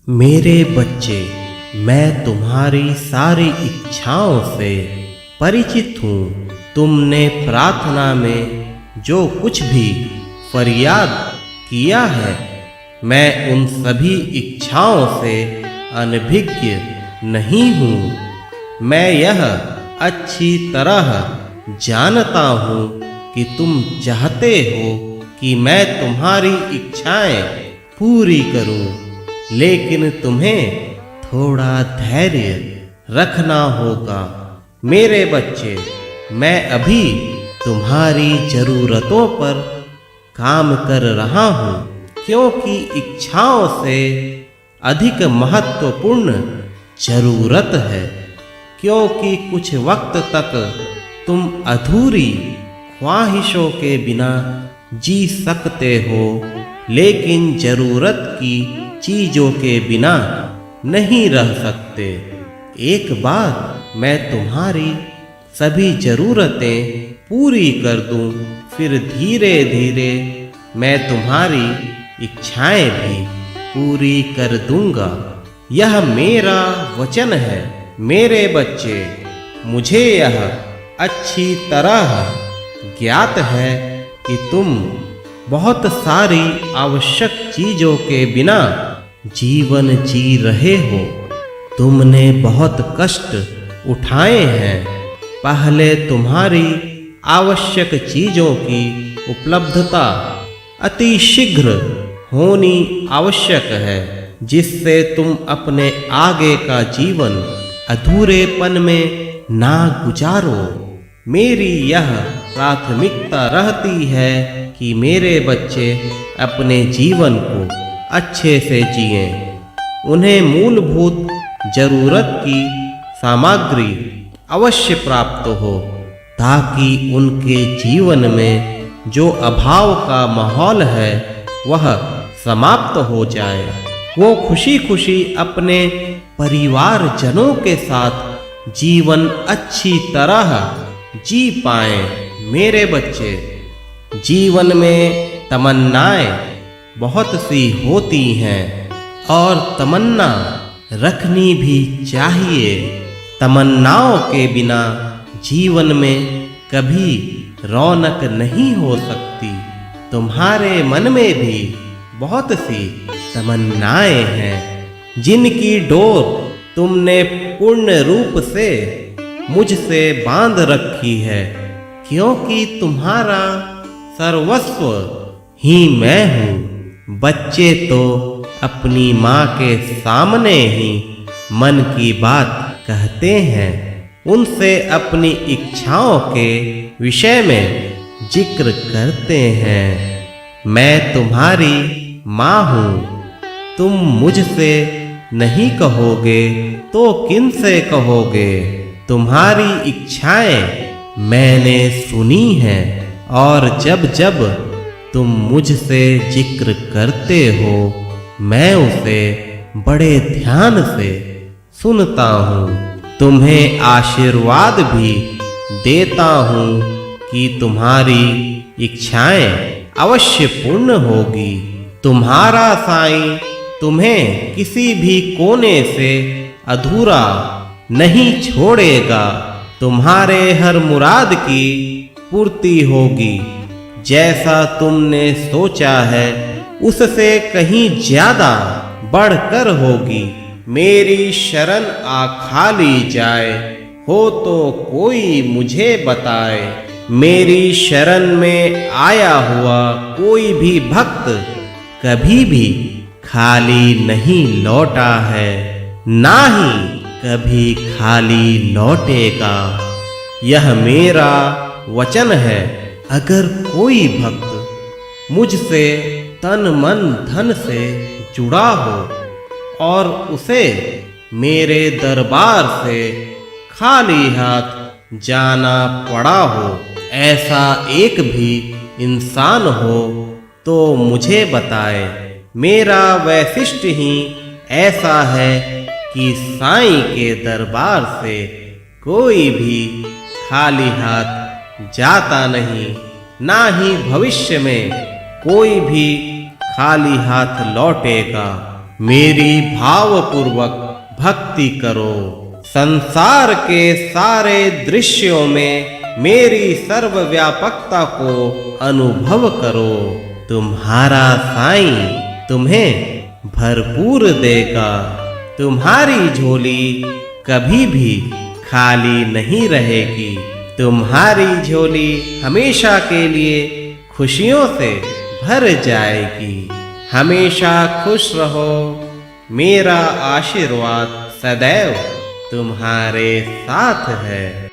मेरे बच्चे, मैं तुम्हारी सारी इच्छाओं से परिचित हूँ। तुमने प्रार्थना में जो कुछ भी फरियाद किया है, मैं उन सभी इच्छाओं से अनभिज्ञ नहीं हूँ। मैं यह अच्छी तरह जानता हूँ कि तुम चाहते हो कि मैं तुम्हारी इच्छाएं पूरी करूँ, लेकिन तुम्हें थोड़ा धैर्य रखना होगा। मेरे बच्चे, मैं अभी तुम्हारी ज़रूरतों पर काम कर रहा हूँ, क्योंकि इच्छाओं से अधिक महत्वपूर्ण ज़रूरत है। क्योंकि कुछ वक्त तक तुम अधूरी ख्वाहिशों के बिना जी सकते हो, लेकिन ज़रूरत की चीज़ों के बिना नहीं रह सकते। एक बार मैं तुम्हारी सभी ज़रूरतें पूरी कर दूं, फिर धीरे धीरे मैं तुम्हारी इच्छाएं भी पूरी कर दूंगा। यह मेरा वचन है। मेरे बच्चे, मुझे यह अच्छी तरह ज्ञात है कि तुम बहुत सारी आवश्यक चीज़ों के बिना जीवन जी रहे हो। तुमने बहुत कष्ट उठाए हैं। पहले तुम्हारी आवश्यक चीज़ों की उपलब्धता अति शीघ्र होनी आवश्यक है, जिससे तुम अपने आगे का जीवन अधूरेपन में ना गुजारो। मेरी यह प्राथमिकता रहती है कि मेरे बच्चे अपने जीवन को अच्छे से जिएं। उन्हें मूलभूत ज़रूरत की सामग्री अवश्य प्राप्त हो, ताकि उनके जीवन में जो अभाव का माहौल है वह समाप्त हो जाए। वो खुशी खुशी अपने परिवारजनों के साथ जीवन अच्छी तरह जी पाएं। मेरे बच्चे, जीवन में तमन्नाएं बहुत सी होती हैं और तमन्ना रखनी भी चाहिए। तमन्नाओं के बिना जीवन में कभी रौनक नहीं हो सकती। तुम्हारे मन में भी बहुत सी तमन्नाएं हैं, जिनकी डोर तुमने पूर्ण रूप से मुझसे बांध रखी है, क्योंकि तुम्हारा सर्वस्व ही मैं हूँ। बच्चे तो अपनी माँ के सामने ही मन की बात कहते हैं, उनसे अपनी इच्छाओं के विषय में जिक्र करते हैं। मैं तुम्हारी माँ हूँ। तुम मुझसे नहीं कहोगे तो किन से कहोगे? तुम्हारी इच्छाएं मैंने सुनी हैं, और जब जब तुम मुझसे जिक्र करते हो, मैं उसे बड़े ध्यान से सुनता हूँ। तुम्हें आशीर्वाद भी देता हूँ कि तुम्हारी इच्छाएं अवश्य पूर्ण होगी। तुम्हारा साईं तुम्हें किसी भी कोने से अधूरा नहीं छोड़ेगा। तुम्हारे हर मुराद की पूर्ति होगी। जैसा तुमने सोचा है उससे कहीं ज्यादा बढ़कर होगी। मेरी शरण आ खाली जाए हो तो कोई मुझे बताए। मेरी शरण में आया हुआ कोई भी भक्त कभी भी खाली नहीं लौटा है, ना ही कभी खाली लौटेगा। यह मेरा वचन है। अगर कोई भक्त मुझसे तन मन धन से जुड़ा हो और उसे मेरे दरबार से खाली हाथ जाना पड़ा हो, ऐसा एक भी इंसान हो तो मुझे बताए। मेरा वैशिष्ट ही ऐसा है कि साईं के दरबार से कोई भी खाली हाथ जाता नहीं, ना ही भविष्य में कोई भी खाली हाथ लौटेगा। मेरी भावपूर्वक भक्ति करो। संसार के सारे दृश्यों में मेरी सर्वव्यापकता को अनुभव करो। तुम्हारा साईं तुम्हें भरपूर देगा। तुम्हारी झोली कभी भी खाली नहीं रहेगी। तुम्हारी झोली हमेशा के लिए खुशियों से भर जाएगी। हमेशा खुश रहो। मेरा आशीर्वाद सदैव तुम्हारे साथ है।